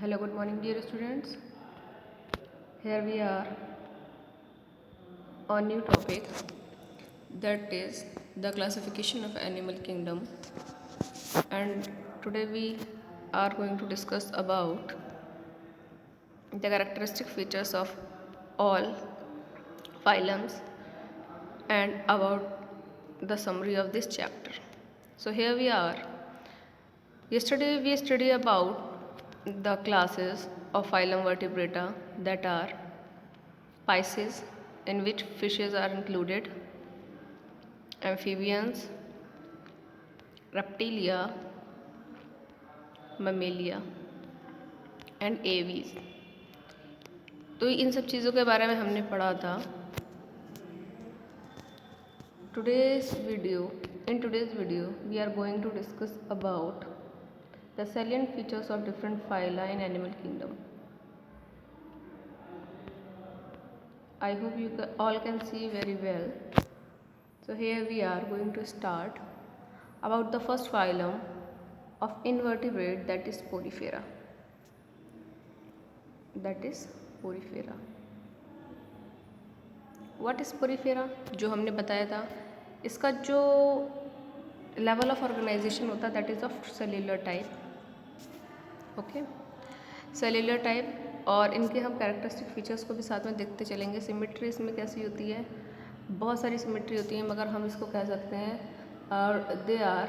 Hello, good morning, dear students. Here we are on new topic, that is the classification of animal kingdom, and today we are going to discuss about the characteristic features of all phylums and about the summary of this chapter. So here we are. Yesterday we studied about the classes of phylum Vertebrata, that are Pisces, in which fishes are included, amphibians, reptilia, mammalia and aves. तो इन सब चीज़ों के बारे में हमने पढ़ा था. In today's video we are going to discuss about the salient features of different phyla in animal kingdom. I hope you all can see very well. So here we are going to start about the first phylum of invertebrate, that is Porifera. What is Porifera? जो हमने बताया था, इसका जो level of organization होता है that is of cellular type. Okay, cellular type. और इनके हम कैरेक्टरिस्टिक फीचर्स को भी साथ में देखते चलेंगे. सिमेट्री इसमें कैसी होती है, बहुत सारी सिमेट्री होती है, मगर हम इसको कह सकते हैं और they are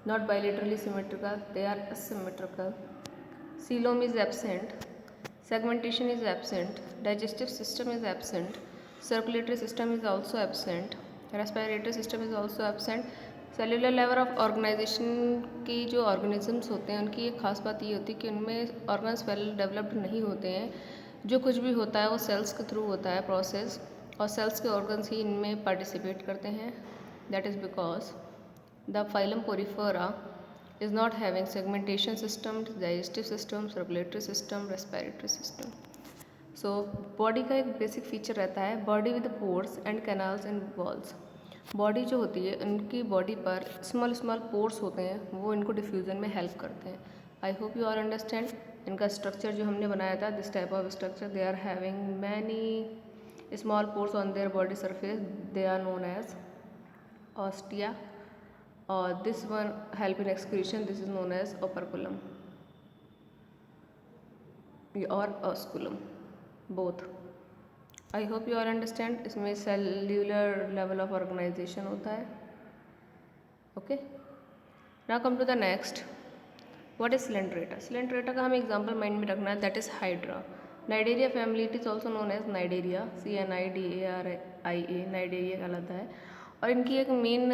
not bilaterally symmetrical, they are asymmetrical. Coelom is absent, segmentation is absent, digestive system is absent, circulatory system is also absent, respiratory system is also absent. Cellular level of organisation की जो organisms होते हैं उनकी एक खास बात ये होती है कि उनमें ऑर्गन्स वेल डेवलप्ड नहीं होते हैं. जो कुछ भी होता है वो सेल्स के थ्रू होता है प्रोसेस, और सेल्स के ऑर्गन्स ही इनमें पार्टिसिपेट करते हैं. That is because the phylum Porifera is not having segmentation system, digestive system, circulatory system, respiratory system. So body का एक बेसिक फीचर रहता है body with pores and canals and walls. Body जो होती है उनकी बॉडी पर स्मॉल स्मॉल पोर्स होते हैं, वो इनको डिफ्यूज़न में हेल्प करते हैं. I hope you all understand. इनका स्ट्रक्चर जो हमने बनाया था, this type of structure, they are having many small pores on their body surface, they are known as ostia. This one help in excretion, this is known as operculum or osculum, both. I hope you all understand. इसमें cellular level of organization होता है. Okay, now come to the next. What is Coelenterata? Coelenterata का हमें example mind में रखना है, that is Hydra. Cnidaria family, it is also known as Cnidaria, CNIDARIA, Cnidaria कहलाता है. और इनकी एक मेन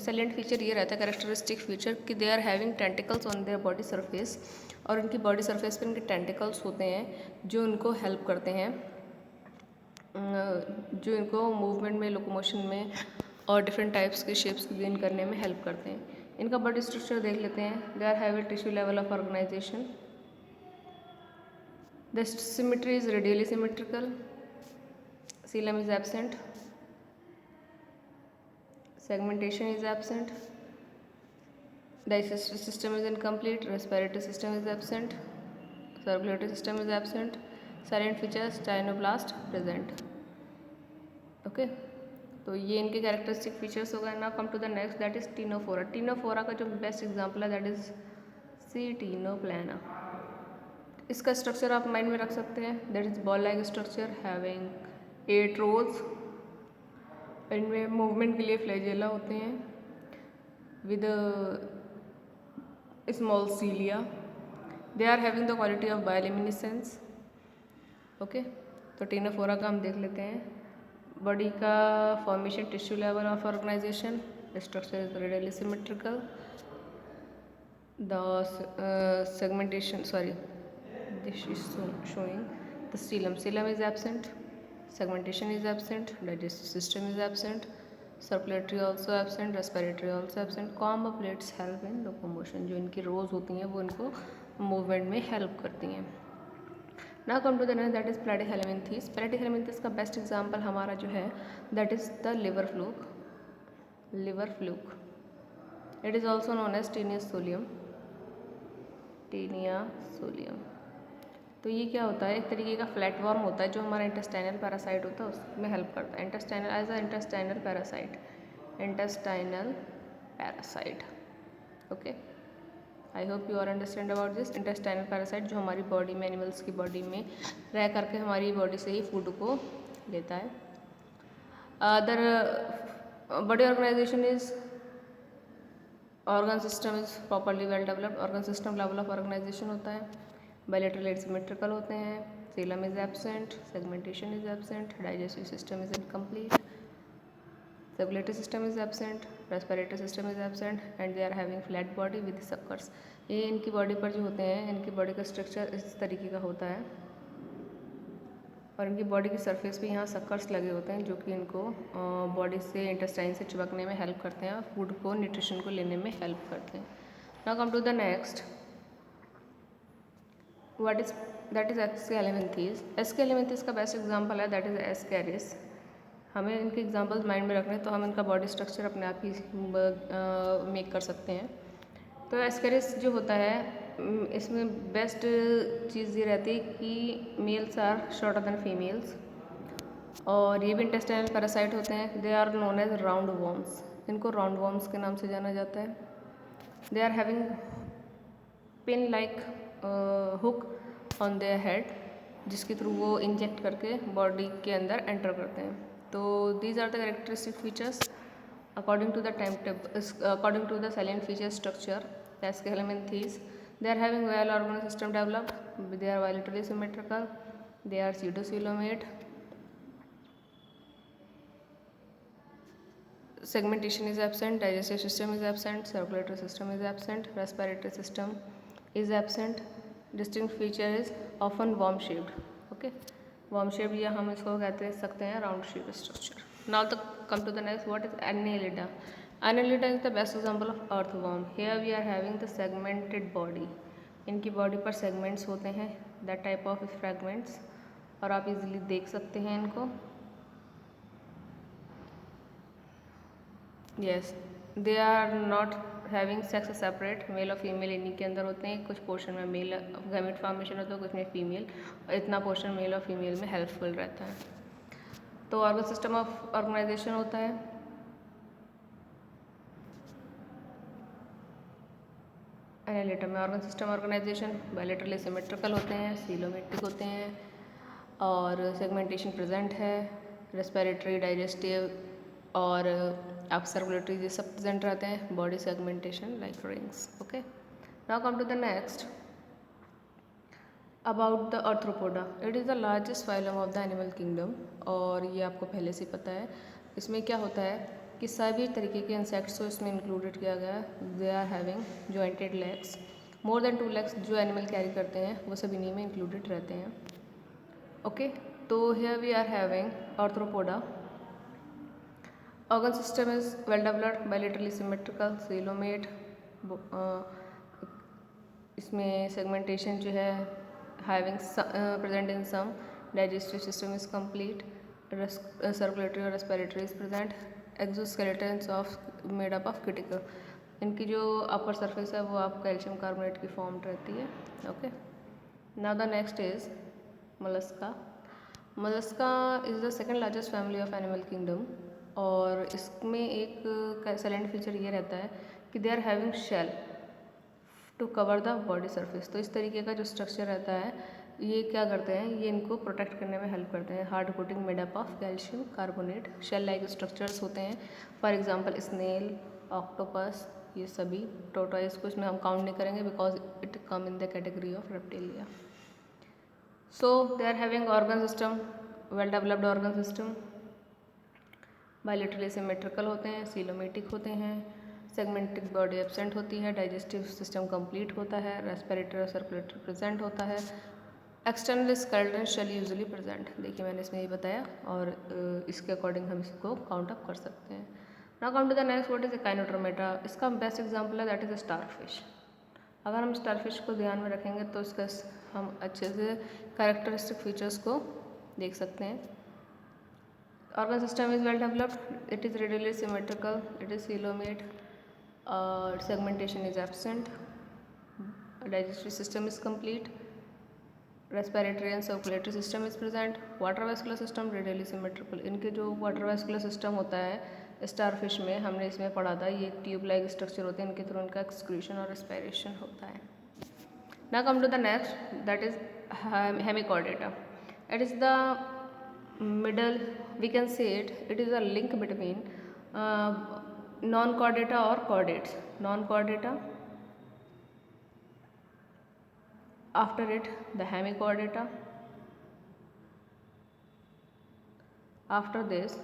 सेलेंट फीचर ये रहता है, कैरेक्टरिस्टिक फीचर, कि they are having tentacles on their body surface. और इनकी बॉडी सरफेस पर इनके टेंटिकल्स होते हैं जो इनको हेल्प करते हैं, जो इनको मूवमेंट में, लोकोमोशन में और डिफरेंट टाइप्स के शेप्स गेन करने में हेल्प करते हैं. इनका बॉडी स्ट्रक्चर देख लेते हैं. They are have a tissue level of organization. The symmetry is radially symmetrical. Coelom is absent. Segmentation is absent. Digestive system is incomplete. Respiratory system is absent. Circulatory system is absent. Silent features, stenoblast present. Okay, तो ये इनके characteristic features हो गए. Now come to the next, that is Ctenophora. Ctenophora का जो best example है that is Ctenoplana. इसका structure आप माइंड में रख सकते हैं. That is ball like structure having 8 rows. इनमें मूवमेंट के लिए फ्लैजेला होते हैं with small cilia. They are having the quality of bioluminescence. Okay, तो टीनोफोरा का हम देख लेते हैं. बॉडी का formation, tissue level of organization, structure is radially symmetrical. The segmentation, sorry, this is showing the coelom. Coelom is absent. Segmentation is absent. Digestive system is absent. Circulatory also absent. Respiratory also absent. Comb plates help in locomotion. जो इनकी रोज होती हैं वो इनको movement में help करती हैं. Now come to the next, that is Platyhelminthes. Platyhelminthes का बेस्ट एग्जाम्पल हमारा जो है that is the liver fluke. Liver fluke. It is also known as Taenius solium. Taenia solium. तो ये क्या होता है, एक तरीके का फ्लैट वर्म होता है जो हमारा इंटेस्टाइनल पैरासाइट होता है उसमें हेल्प करता है। Intestinal as a intestinal parasite, intestinal parasite. Okay, I hope you are understand about this. Intestinal parasite जो हमारी बॉडी में, एनिमल्स की बॉडी में रह करके हमारी बॉडी से ही फूड को लेता है। Other body organization is organ system is properly well developed. Organ system level of organization होता है। बायलैटरल एंड सिमेट्रिकल होते हैं। Coelom is absent, segmentation is absent, digestive system is incomplete, circulatory system is absent, respiratory system is absent and they are having flat body with suckers. ये इनकी body पर जो होते हैं, इनकी बॉडी का स्ट्रक्चर इस तरीके का होता है और इनकी बॉडी की सरफेस पे यहाँ सक्कर्स लगे होते हैं जो कि इनको बॉडी से, इंटेस्टाइन से चिपकने में हेल्प करते हैं और फूड को, न्यूट्रिशन को लेने में हेल्प करते हैं। Now come to the next, what is that is Aschelminthes. Aschelminthes का बेस्ट एग्जांपल है दैट इज एस्कैरिस। हमें इनके एग्जांपल्स माइंड में रखने तो हम इनका बॉडी स्ट्रक्चर अपने आप ही मेक कर सकते हैं। तो एस्कैरिस जो होता है, इसमें बेस्ट चीज़ ये रहती है कि males are shorter than females और ये भी इंटेस्टाइनल पैरासाइट होते हैं। They are known as round worms, इनको राउंड वॉर्म्स के नाम से जाना जाता है। They are having pin like hook on their head जिसके थ्रू वो इंजेक्ट करके बॉडी के अंदर एंटर करते हैं। तो these are the characteristic features according to the according to the salient feature structure Escalaminthes. They are having well organized system developed, they are bilaterally symmetrical, they are pseudocoelomate, segmentation is absent, digestive system is absent, circulatory system is absent, respiratory system is absent. Distinct feature is often worm shaped. Okay, worm shaped या हम इसको कहते सकते हैं round shape structure. Now come to the next, what is Annelida? Annelida is the best example of earthworm. Here we are having the segmented body. इनकी body पर segments होते हैं, that type of fragments, और आप easily देख सकते हैं इनको। Yes, they are not having sex separate, male और फीमेल इन्हीं के अंदर होते हैं। कुछ पोर्शन में मेल गैमेट फॉर्मेशन होता है, कुछ में फीमेल, और इतना पोर्शन मेल और फीमेल में हेल्पफुल रहता है। तो ऑर्गन सिस्टम ऑफ ऑर्गेनाइजेशन होता है एनालिटा में। Organ system organisation bilaterally symmetrical होते हैं, सीलोमेट्रिक होते हैं और सेगमेंटेशन प्रेजेंट है। रेस्पिरेटरी, डाइजेस्टिव और आप सर्कुलेटरी ये सब प्रेजेंट रहते हैं। Body segmentation like rings. Okay, now come to the next about the Arthropoda. It is the largest phylum of the animal kingdom और ये आपको पहले से पता है। इसमें क्या होता है कि सभी तरीके के इंसेक्ट्स को इसमें इंक्लूडेड किया गया है। They are having jointed legs, more than 2 legs जो एनिमल कैरी करते हैं वो सब इन्हीं में इंक्लूडेड रहते हैं। ओके, तो here we are having Arthropoda. Organ system is well developed, bilaterally symmetrical, coelomate. इसमें सेगमेंटेशन जो है having present in some, digestive system is complete, circulatory और respiratory is present, exoskeletons of made up of cuticle. इनकी जो upper surface है वो आप calcium carbonate की फॉर्म रहती है। Okay, now the next is Mollusca. Mollusca is the second largest family of animal kingdom और इसमें एक साइलेंट फीचर ये रहता है कि they are having shell to cover the body surface. तो इस तरीके का जो स्ट्रक्चर रहता है ये क्या करते हैं, ये इनको प्रोटेक्ट करने में हेल्प करते हैं। Hard coating made up of calcium carbonate, shell like structures होते हैं। फॉर एग्जांपल स्नेल, ऑक्टोपस, ये सभी। टोर्टोइस को इसमें हम काउंट नहीं करेंगे because it come in the category of Reptilia. So they are having organ system, well developed organ system, bilaterally symmetrical होते हैं, सीलोमेटिक होते हैं, सेगमेंटिक बॉडी एब्सेंट होती है, डाइजेस्टिव सिस्टम कंप्लीट होता है, रेस्पिरेटरी और सर्कुलेटरी प्रेजेंट होता है, external skeleton shell usually present. देखिए मैंने इसमें ये बताया और इसके अकॉर्डिंग हम इसको काउंट अप कर सकते हैं। Now come to the next, what is Echinodermata. इसका बेस्ट एग्जांपल है दैट इज स्टारफिश। अगर हम स्टारफिश को ध्यान में रखेंगे तो इसका हम अच्छे से कैरेक्टरिस्टिक फीचर्स को देख सकते हैं। Organ system is well developed, it is radially symmetrical, it is coelomate, segmentation is absent, digestive system is complete, respiratory and circulatory system is present, water vascular system radially symmetrical। इनके जो water vascular system होता है starfish में, हमने इसमें पढ़ा था, ये ट्यूब लाइक स्ट्रक्चर होते हैं, इनके थ्रू इनका एक्सक्रीशन और रेस्पिरेशन होता है। Now come to the next, that is hemichordata. It is the middle, we can say it is a link between non-chordata or chordates. Non-chordata, after it the hemichordata, after this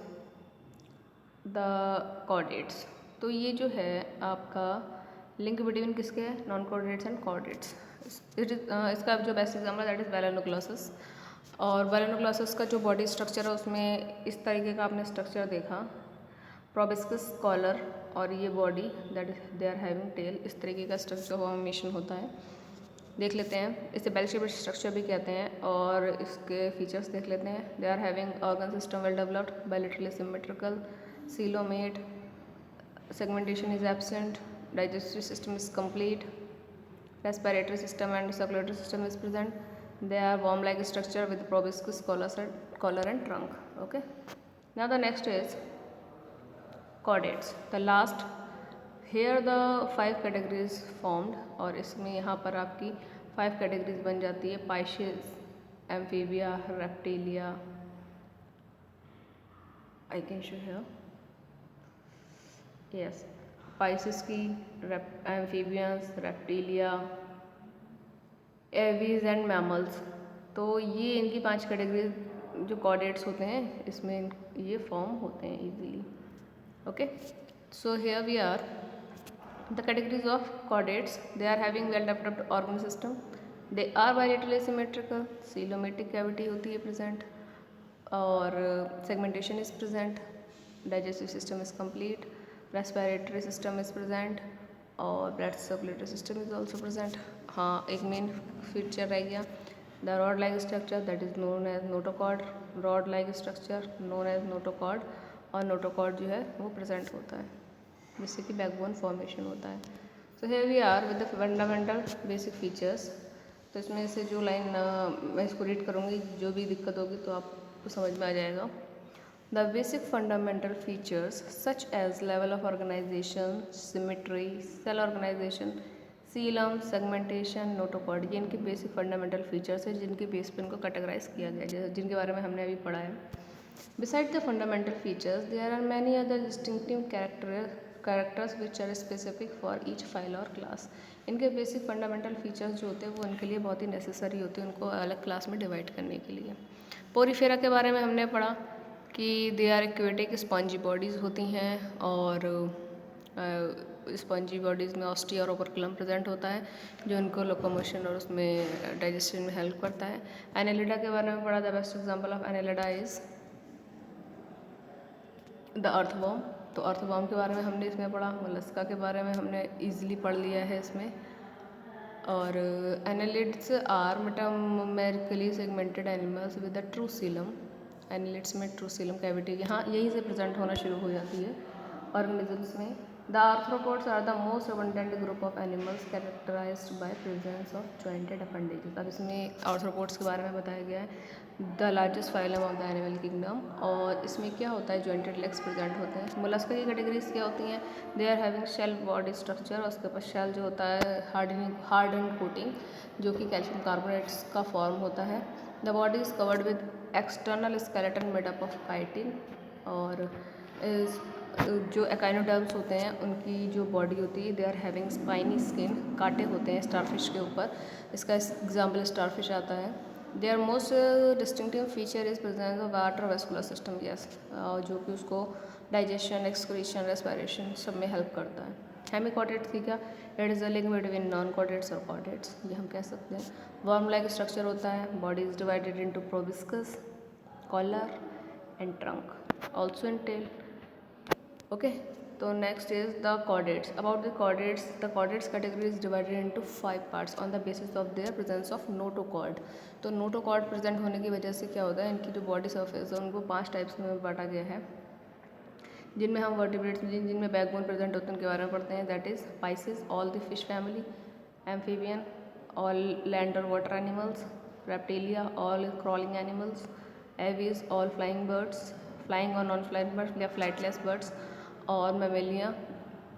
the chordates। तो ये जो है आपका link between किसके है, non chordates and chordates. इसका जो best example that is बैलेनोक्लोसस। और बैलेनोक्लोसस का जो बॉडी स्ट्रक्चर है उसमें इस तरीके का आपने स्ट्रक्चर देखा, प्रोबिस्कस कॉलर और ये body that is they are having tail, इस तरीके का स्ट्रक्चर फॉर्मेशन होता है। देख लेते हैं, इसे बेल शेप्ड स्ट्रक्चर भी कहते हैं। और इसके फीचर्स देख लेते हैं। They are having organ system well developed, bilaterally symmetrical, coelomate, segmentation is absent, digestive system is complete, respiratory system and circulatory system is present, they are worm like structure with proboscis, collar and trunk। Okay, now the next is chordates, the last। here the 5 categories formed, और इसमें यहाँ पर आपकी 5 categories बन जाती है, pisces, amphibia, reptilia, I can show here, yes, Pisces की, amphibians, Reptilia, Aves and mammals. तो ये इनकी 5 कैटेगरीज जो कॉर्डेट्स होते हैं इसमें ये फॉर्म होते हैं easily. Okay, so here we are the categories of chordates. They are having well developed organ system, they are bilaterally symmetrical, coelomatic cavity होती है प्रेजेंट, और segmentation is present, digestive system is complete, respiratory system is present और blood circulatory system is also present. हाँ, एक main feature रह गया, the rod like structure that is known as notochord, rod like structure known as notochord, और notochord जो है वो present होता है जिससे कि बैकबोन फॉर्मेशन होता है। So here we are with the fundamental basic features. तो इसमें से जो लाइन मैं इसको रीड करूँगी, जो भी दिक्कत होगी तो आपको समझ में आ जाएगा। The basic fundamental features such as level of organization, symmetry, cell organization, coelom, segmentation, notochord, ये इनके बेसिक फंडामेंटल फीचर्स हैं जिनके बेस पे इनको कैटेगराइज किया गया है, जिनके बारे में हमने अभी पढ़ा है। Besides the fundamental features, there are many other distinctive characters which are specific for each file or class। इनके बेसिक फंडामेंटल फीचर्स जो होते हैं वो इनके लिए बहुत ही नेसेसरी होते हैं उनको अलग क्लास में डिवाइड करने के लिए। पोरीफेरा के बारे में हमने पढ़ा कि they are aquatic spongy bodies होती हैं, और स्पंजी बॉडीज़ में ऑस्टिया और ओपरकुलम प्रेजेंट होता है जो इनको लोकोमोशन और उसमें डाइजेशन में हेल्प करता है। एनेलिडा के बारे में पढ़ा, the best example of Annelida is the earthworm. तो अर्थवॉर्म के बारे में हमने इसमें पढ़ा, मोलस्का के बारे में हमने ईजिली पढ़ लिया है इसमें। और annelids are metamerically segmented animals with the true coelom. Annelids में ट्रू सीलम कैविटी यहाँ यहीं से प्रेजेंट होना शुरू हो जाती है ऑर्गेनिजम्स में। The arthropods are the most abundant group of animals characterised by presence of jointed appendages. अब इसमें आर्थ्रोपोड्स के बारे में बताया गया है, the largest phylum of the animal kingdom. और इसमें क्या होता है, जॉइंटेड लेग्स प्रेजेंट होते हैं। मोलस्का की कैटेगरीज क्या होती हैं, they are having shell body structure, और उसके पास शेल जो होता है हार्ड एंड कोटिंग जो कि कैल्शियम कार्बोनेट्स का फॉर्म होता है। The body is covered with external skeleton made up of chitin. और जो एकाइनोडर्म्स होते हैं उनकी जो बॉडी होती है, they are having spiny skin, कांटे होते हैं स्टारफिश के ऊपर, इसका एग्जाम्पल स्टारफिश आता है। Their most distinctive feature is presence of water vascular system, yes, जो कि उसको डाइजेशन, एक्सक्रीशन, रेस्पिरेशन सब में हेल्प करता है। हेमिकॉर्डेट्स की क्या, it is a link between non chordates और कॉर्डेट्स, ये हम कह सकते हैं। वर्म लाइक स्ट्रक्चर होता है, body is divided into proboscis, collar and trunk, also in tail. Okay, तो next is the chordates. About the chordates category is divided into 5 parts on the basis of their presence of notochord. तो notochord present होने की वजह से क्या होता है, इनकी जो बॉडी सर्फेस है उनको 5 टाइप्स में बांटा गया है, जिनमें हम वर्टिब्रेट्स जिनमें बैकबोन प्रेजेंट होते हैं उनके बारे में पढ़ते हैं। That is Pisces, all the fish family, amphibian, all land or water animals, reptilia all crawling animals, aves all flying birds, flying or non-flying birds, they are flightless birds, और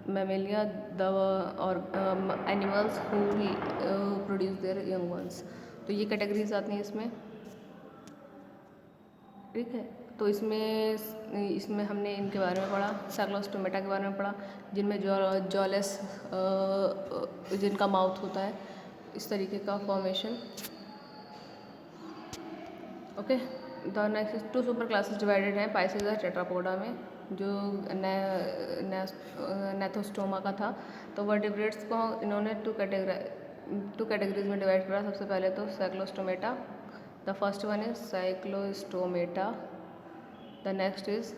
mammalia the or animals who produce their young ones. तो ये categories आती हैं इसमें, ठीक है। तो इसमें हमने इनके बारे में पढ़ा, साइक्लोस्टोमेटा के बारे में पढ़ा, जिनमें जॉलेस जिनका माउथ होता है, इस तरीके का formation. Okay, the next 2 super classes divided हैं पाइसेस और टेट्रापोडा में, जो नेथोस्टोमा का था। तो वर्टिब्रेट्स को इन्होंने 2 कैटेगरीज में डिवाइड करा। सबसे पहले तो Cyclostomata, the first one is Cyclostomata, the next is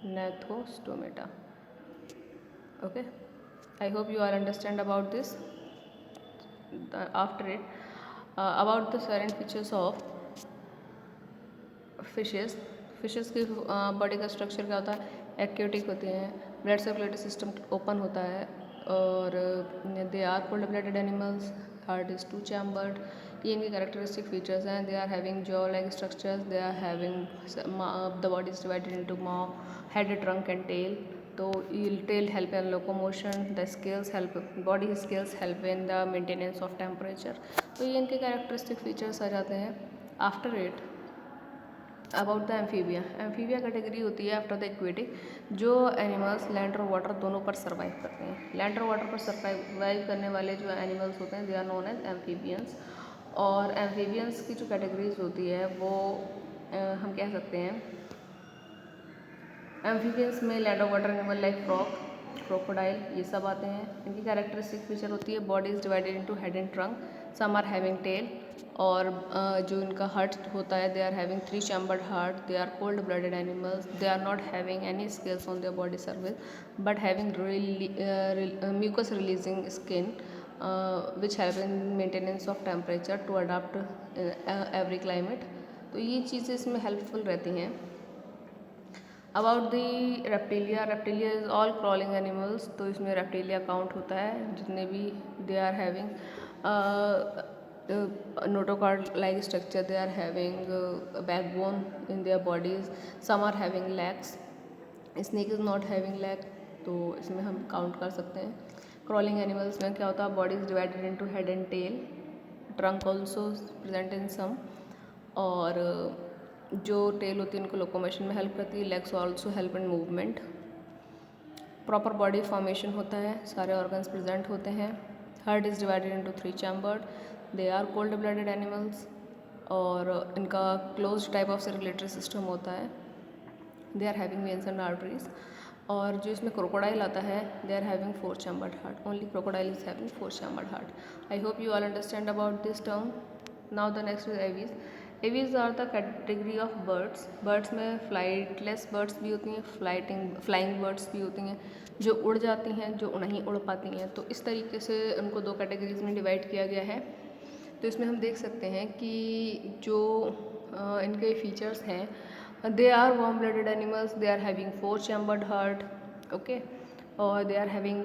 Gnathostomata. Okay, I hope you all understand about this. After it, about the silent features of fishes की बॉडी का स्ट्रक्चर क्या होता है, एक्यूटिक होते हैं, ब्लड सर्कुलेटरी सिस्टम ओपन होता है, और they are cold blooded animals, heart is 2 chambered. ये इनके कैरेक्टरिस्टिक फीचर्स हैं। They are having jaw like structures, they are having the body is divided into mouth, head, trunk and tail. तो tail help in locomotion, the scales help, body scales help in the maintenance of temperature. तो ये इनके characteristic features आ जाते हैं। After it, about the Amphibia category होती है after the aquatic, जो एनिमल्स लैंड और वाटर दोनों पर सर्वाइव करते हैं। लैंड और वाटर पर सर्वाइव करने वाले जो एनिमल्स होते हैं, they are known as amphibians. और एम्फीबियंस की जो कैटेगरीज होती है वो हम कह सकते हैं, एम्फीबियंस में लैंड और water animal like frog, crocodile, ये सब आते हैं। इनकी कैरेक्टरिस्टिक फीचर होती है body is divided into head and trunk, some are having tail, और जो इनका हार्ट होता है, they are having 3 chambered heart, they are cold blooded animals, they are not having any scales on their body surface but having mucus releasing skin which have in maintenance of temperature to adapt every climate. तो ये चीज़ें इसमें helpful रहती हैं। About the reptilia is all crawling animals. तो इसमें reptilia count होता है जितने भी, they are having notochord like structure, they are having a backbone in their bodies, some are having legs, snake is not having leg, तो इसमें हम count कर सकते हैं। क्रॉलिंग एनिमल्स में क्या होता है, body is divided into head and tail, trunk also present in some, और जो टेल होती है उनको लोकोमोशन में हेल्प करती है, legs also help in movement. Proper body formation होता है, सारे ऑर्गन्स प्रेजेंट होते हैं। Heart is divided into 3 chambered, they are cold blooded animals, और इनका close type of circulatory system होता है। They are having veins and arteries. और जो इसमें क्रोकोडाइल आता है, they are having 4 chambered heart, only crocodile is having 4 chambered heart. I hope you all understand about this term. Now the next is aves. Aves are the category of birds में flightless birds भी होती हैं, flying birds भी होती हैं, जो उड़ जाती हैं, जो नहीं उड़ पाती हैं। तो इस तरीके से उनको 2 कैटेगरीज में डिवाइड किया गया है। तो इसमें हम देख सकते हैं कि जो इनके फीचर्स हैं, they are warm blooded animals, they are having 4 chambered heart, okay, और they are having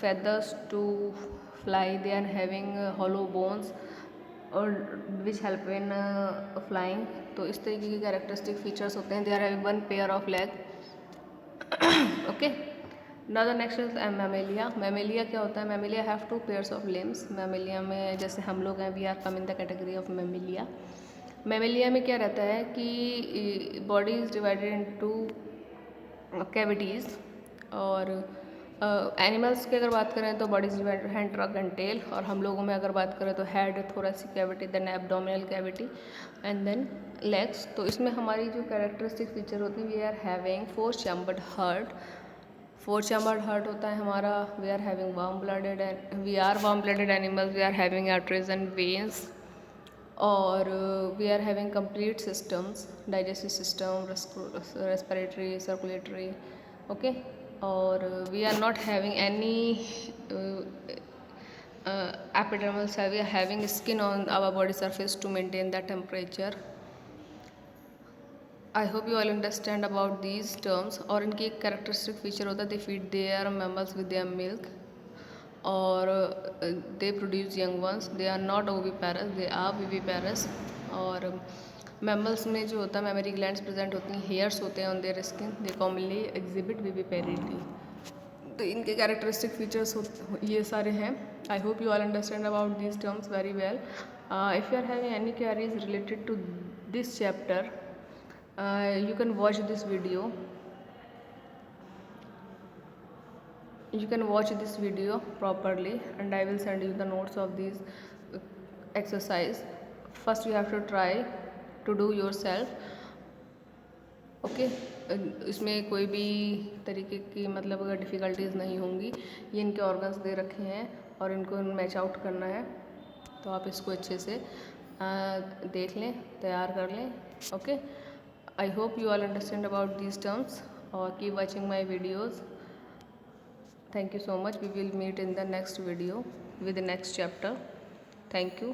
feathers to fly, they are having hollow bones और विच हेल्प इन फ्लाइंग। तो इस तरीके के कैरेक्टरिस्टिक फीचर्स होते हैं। They are having 1 pair of leg, okay. Now the next is mammalia. Mammalia क्या होता है, mammalia have 2 pairs of limbs. Mammalia में जैसे हम लोग हैं, we are come in the category of mammalia. Mammalia में क्या रहता है कि body is divided into cavities, और एनिमल्स की अगर बात करें तो body is divided hand, trunk and tail, और हम लोगों में अगर बात करें तो head, thoracic cavity, then abdominal cavity and then legs. तो इसमें हमारी जो कैरेक्टरिस्टिक फीचर होती है, we are having 4 chambered heart. 4 chambered heart होता है हमारा। We are having warm blooded animals, we are having arteries and veins, और we are having complete systems, digestive system, respiratory, circulatory, okay. और we are not having any epidermal cell, we are having skin on our body surface to maintain the temperature. I hope you all understand about these terms. और इनकी एक characteristic feature होता है, they feed their mammals with their milk, और they produce young ones, they are not oviparous, they are viviparous. और mammals में जो होता है मेमोरी ग्लैंड्स प्रेजेंट होती हैं, हेयर्स होते हैं on their skin, they commonly exhibit viviparity. तो इनके कैरेक्टरिस्टिक फीचर्स ये सारे हैं। I hope you all understand about these terms very well. If you are having any queries related to this chapter, you can watch this video. You can watch this video properly, and I will send you the notes of these exercise. First you have to try to do yourself. Okay इसमें कोई भी तरीके की मतलब अगर difficulties नहीं होंगी। ये इनके ऑर्गन्स दे रखे हैं और इनको मैच आउट करना है, तो आप इसको अच्छे से देख लें, तैयार कर लें। Okay, I hope you all understand about these terms, or keep watching my videos. Thank you so much. We will meet in the next video with the next chapter. Thank you.